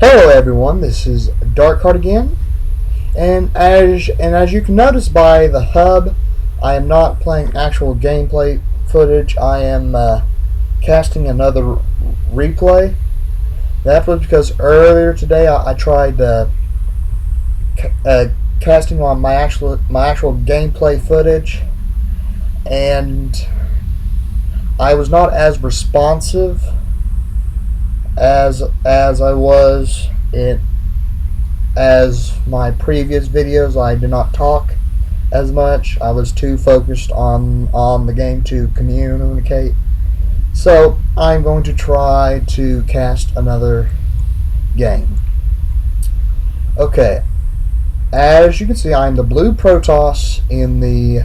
Hello everyone, this is Darkheart again, and as you can notice by the hub, I am not playing actual gameplay footage. I am casting another replay. That was because earlier today I tried casting on my actual gameplay footage, and I was not as responsive as I was in as my previous videos. I did not talk as much. I was too focused on the game to communicate. So I'm going to try to cast another game. Okay, as you can see, I'm the blue Protoss in the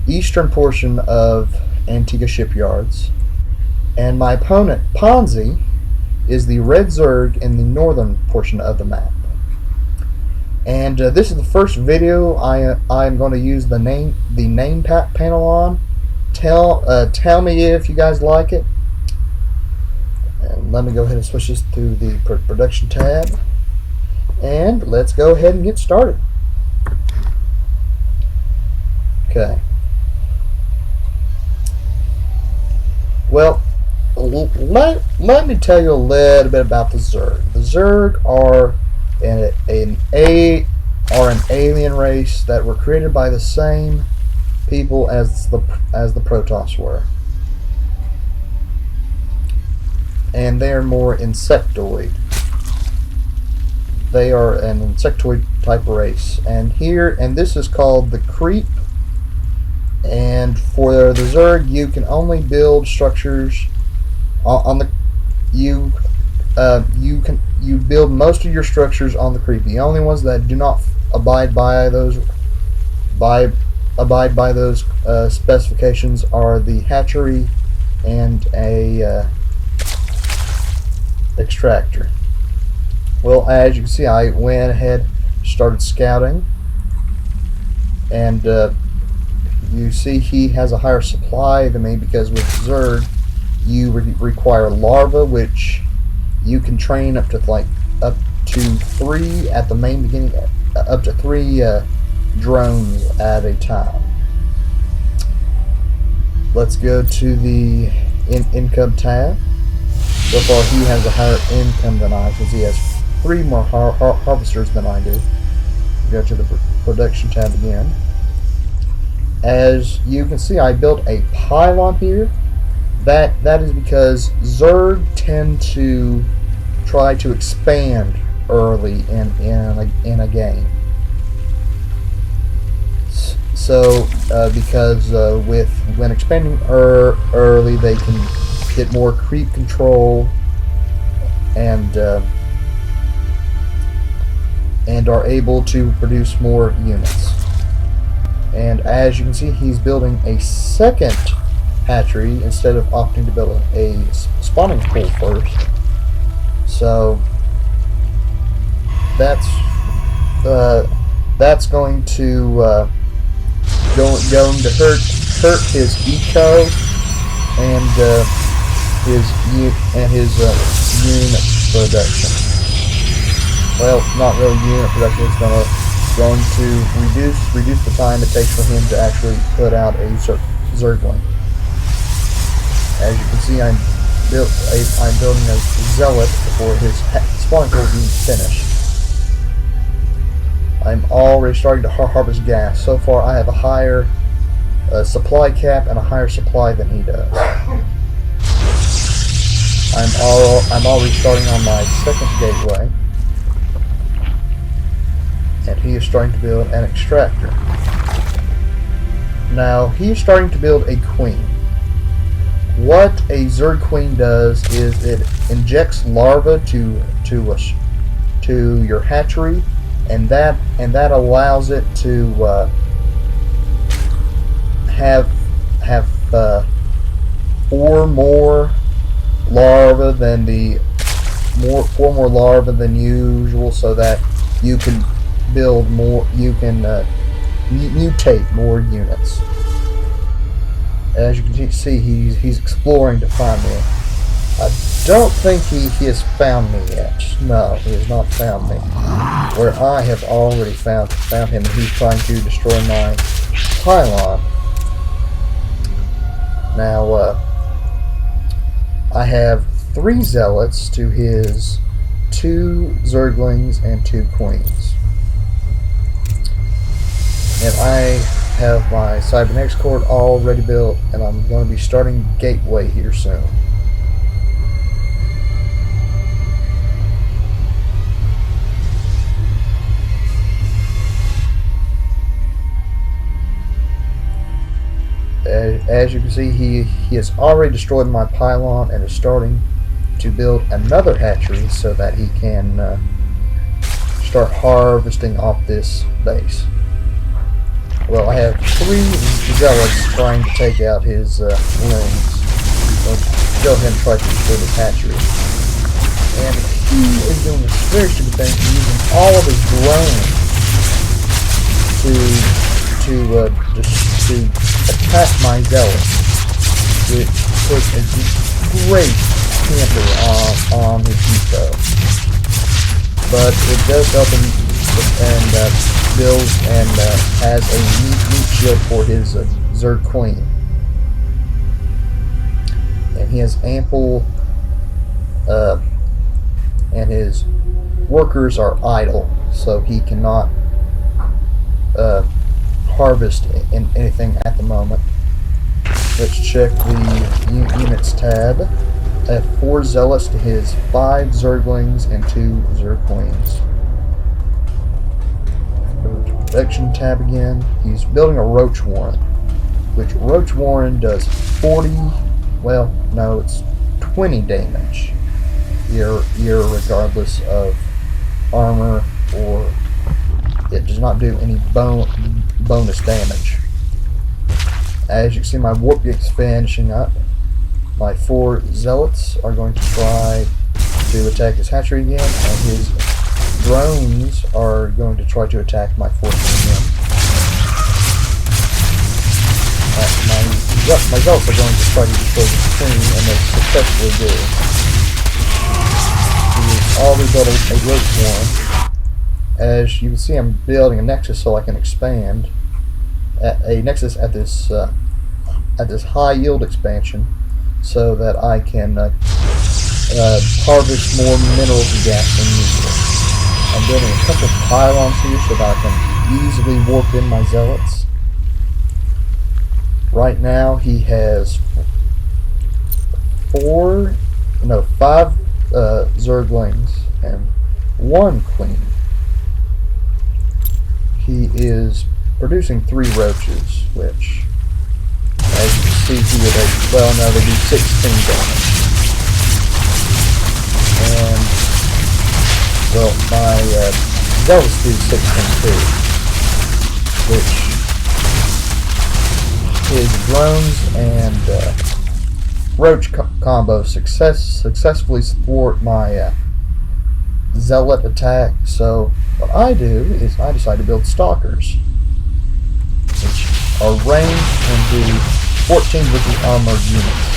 eastern portion of Antigua Shipyards, and my opponent Ponzi is the red Zerg in the northern portion of the map. And this is the first video I'm going to use the name panel on. Tell me if you guys like it. And let me go ahead and switch this to the production tab, and let's go ahead and get started. Okay. Well, let me tell you a little bit about the Zerg. The Zerg are an alien race that were created by the same people as the Protoss were, and they are more insectoid. They are an insectoid type race, and this is called the creep. And for the Zerg, you can only build structures you build most of your structures on the creep. The only ones that do not abide by those specifications are the hatchery and a extractor. Well, as you can see, I went ahead, started scouting, and you see he has a higher supply than me, because with Zerg you require larvae, which you can train up to 3 at the main beginning, up to 3 drones at a time. Let's go to the income tab. So far he has a higher income than I, because he has 3 more harvesters than I do. Go to the production tab again. As you can see, I built a pylon here. That is because Zerg tend to try to expand early in a game. So because when expanding early, they can get more creep control and are able to produce more units. And as you can see, he's building a second hatchery instead of opting to build a spawning pool first. So that's going to hurt his eco and his unit production. Well, not really unit production. It's going to reduce the time it takes for him to actually put out a Zergling. As you can see, I'm building a zealot before his spawning pool is finished. I'm already starting to harvest gas. So far, I have a higher supply cap and a higher supply than he does. I'm already starting on my second gateway, and he is starting to build an extractor. Now he is starting to build a queen. What a Zerg queen does is it injects larvae to your hatchery, and that allows it to have 4 more larvae than usual, so that you can build more. You can mutate more units. As you can see, he's exploring to find me a don't think he has found me yet. No, he has not found me. Where I have already found him, and he's trying to destroy my pylon. Now, I have 3 zealots to his 2 zerglings and 2 queens. And I have my cybernetics cord already built, and I'm going to be starting gateway here soon. As you can see, he has already destroyed my pylon and is starting to build another hatchery so that he can start harvesting off this base. Well, I have 3 zealots trying to take out his rings. So go ahead and try to destroy this hatchery. And he is doing this very stupid thing, using all of his drones to attack my zealots, which puts a great hamper on his depot. But it does help him and builds and has a neat shield for his Zerg Queen. And he has ample, and his workers are idle, so he cannot harvest in anything at the moment. Let's check the units tab. I have 4 zealots to his 5 zerglings and 2 Zerg Queens. Go to production tab again. He's building a Roach Warren, which Roach Warren does 40, well, no, it's 20 damage, regardless of armor, or it does not do any bonus damage. As you can see, my warp gate's finishing up. My 4 zealots are going to try to attack his hatchery again, and his drones are going to try to attack my fortress again. My zealots are going to try to destroy the queen, and they successfully do. He's already built a roach warren. As you can see, I'm building a nexus so I can expand. A nexus at this high yield expansion, so that I can harvest more minerals and gas than usual. I'm building a couple of pylons here so that I can easily warp in my zealots. Right now he has 5 zerglings and 1 queen. He is producing 3 roaches, which, as you can see here, they do 16 damage. And, well, my zealots do 16 too, which his drones and roach combo successfully thwart my zealot attack. So what I do is I decide to build stalkers, which are ranged and do 14 with the armored units.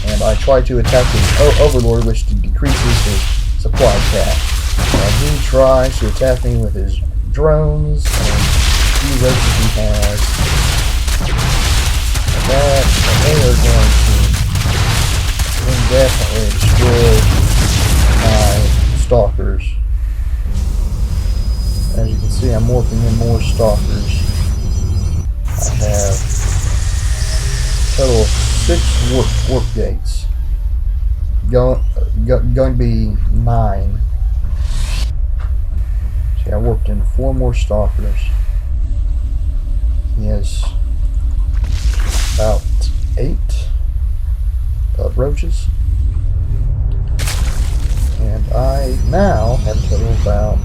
And I try to attack his overlord, which decreases his supply cap. And he tries to attack me with his drones and few roaches he has. And they are going to indefinitely destroy my stalkers. As you can see, I'm working in more stalkers. I have a total of 6 warp gates. Going to be 9. See, I warped in 4 more stalkers. He has about 8 roaches. And I now have a total of about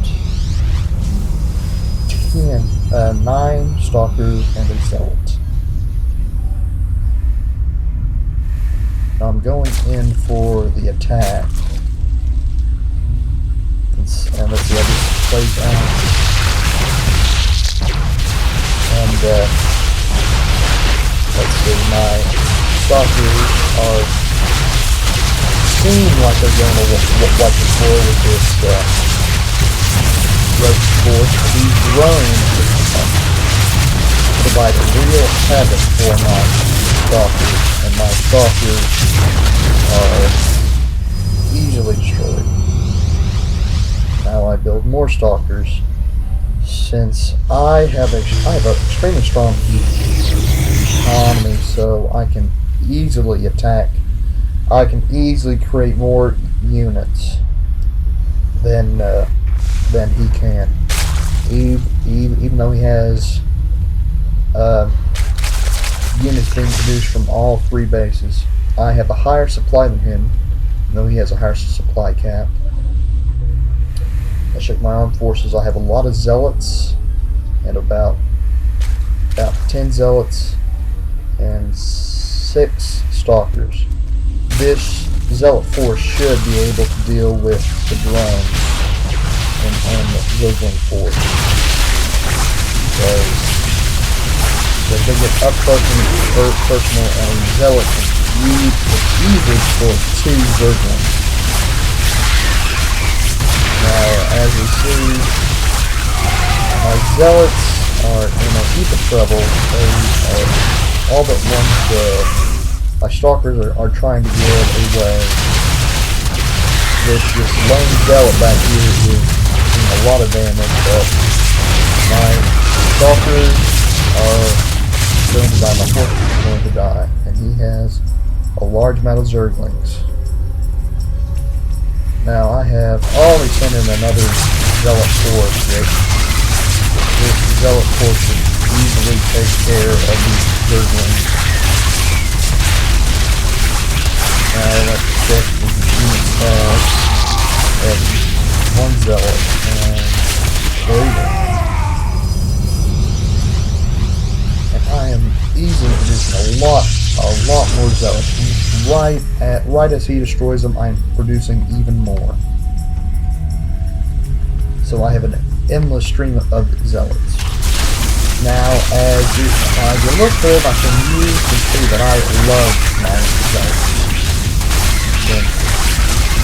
9 stalkers and a zealot. I'm going in for the attack. And let's see, I just plays out. And let's see, my stalkers are seem like they're going to wipe the floor with this roach force. These drones provide a real havoc for my stalkers, and my stalkers are easily destroyed. Now I build more stalkers, since I have an extremely strong economy, so I can easily attack. I can easily create more units than he can, even though he has units being produced from all 3 bases. I have a higher supply than him, though he has a higher supply cap. I check my armed forces. I have a lot of zealots, and about 10 zealots and 6 stalkers. This zealot force should be able to deal with the drones and the Zergling force, because they get up close and personal, and zealot can easily destroy 2 Zerglings. Now, as we see, my zealots are in a heap of trouble. They are all but one dead. My stalkers are trying to get away. This lone zealot back here is doing a lot of damage, but my stalkers are going to die. My force is going to die, and he has a large amount of Zerglings. Now I have already sent in another zealot force. This zealot force should easily take care of these Zerglings. Now let's check the unit stats at 1 zealot, and there you go. And I am easily producing a lot more zealots. Right as he destroys them, I'm producing even more. So I have an endless stream of zealots. Now, as you look through them, you can see that I love my zealots.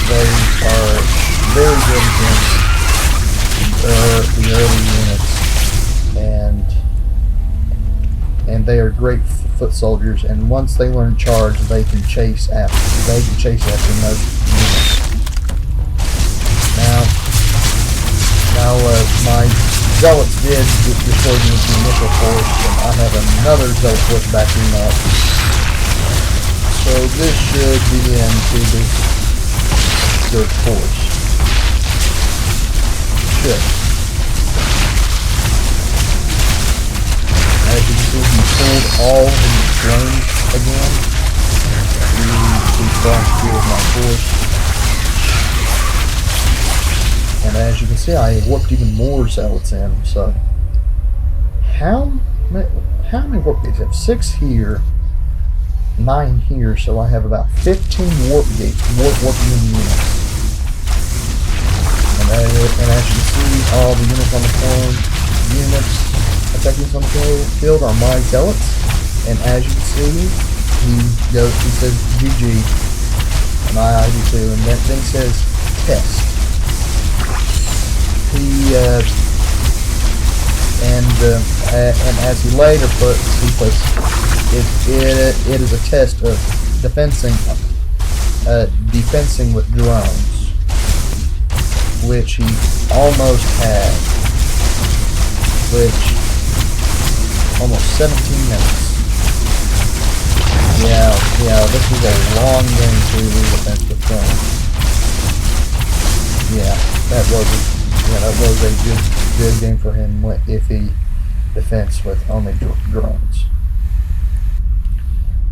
They are very good against the early units, and they are great foot soldiers. And once they learn charge, they can chase after most units. Now, my zealots did destroy the initial force, and I have another zealot force backing up. So this should be the end to this third force. Should. As you can see, he pulled all the drones again to try to deal with my force. And as you can see, I warped even more zealots in. So how many warp gates? I have 6 here, 9 here, so I have about 15 warp gates, warping units. And as you can see, all the units on the attacking on the field are my zealots. And as you can see, he says GG, and I do too, and that thing says test. And as he later puts, it is a test of defensing with drones, which he almost had, which almost 17 minutes. Yeah, this was a long game to defense with drones. Yeah, that was a good game for him if he defends with only drones.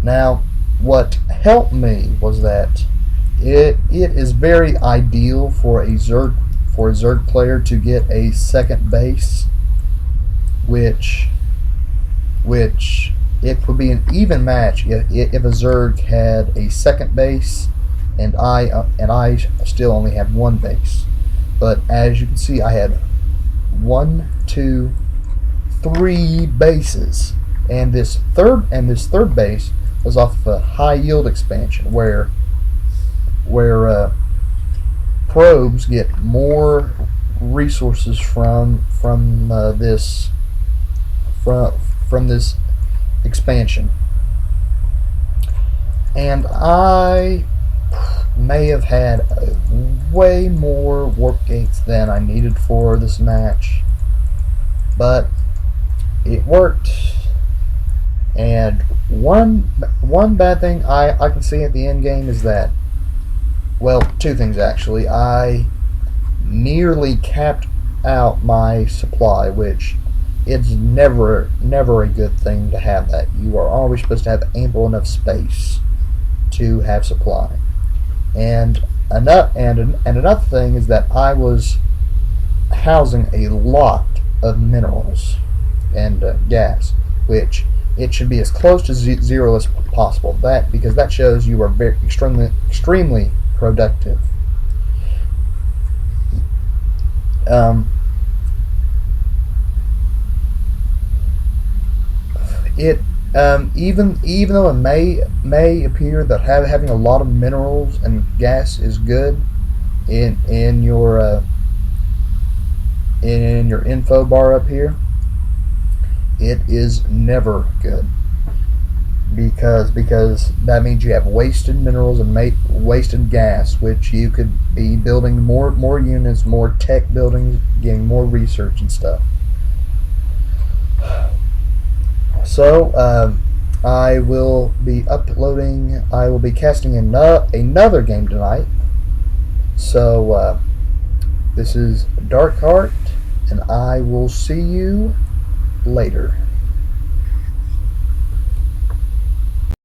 Now, what helped me was that it is very ideal for a Zerg player to get a second base, which it would be an even match if a Zerg had a second base and I still only have 1 base. But as you can see, I had 1, 2, 3 bases, and this third base was off of a high yield expansion where where probes get more resources from this expansion, and I may have had way more warp gates than I needed for this match, but it worked. And one bad thing I can see at the end game is that, well, two things actually. I nearly capped out my supply, which it's never a good thing to have that. You are always supposed to have ample enough space to have supply. And another thing is that I was housing a lot of minerals and gas, which it should be as close to zero as possible. Because that shows you are very extremely productive. Even though it may appear that having a lot of minerals and gas is good in your info bar up here, it is never good, because that means you have wasted minerals and wasted gas, which you could be building more units, more tech buildings, getting more research and stuff. So I will be casting another game tonight. So this is Darkheart, and I will see you later.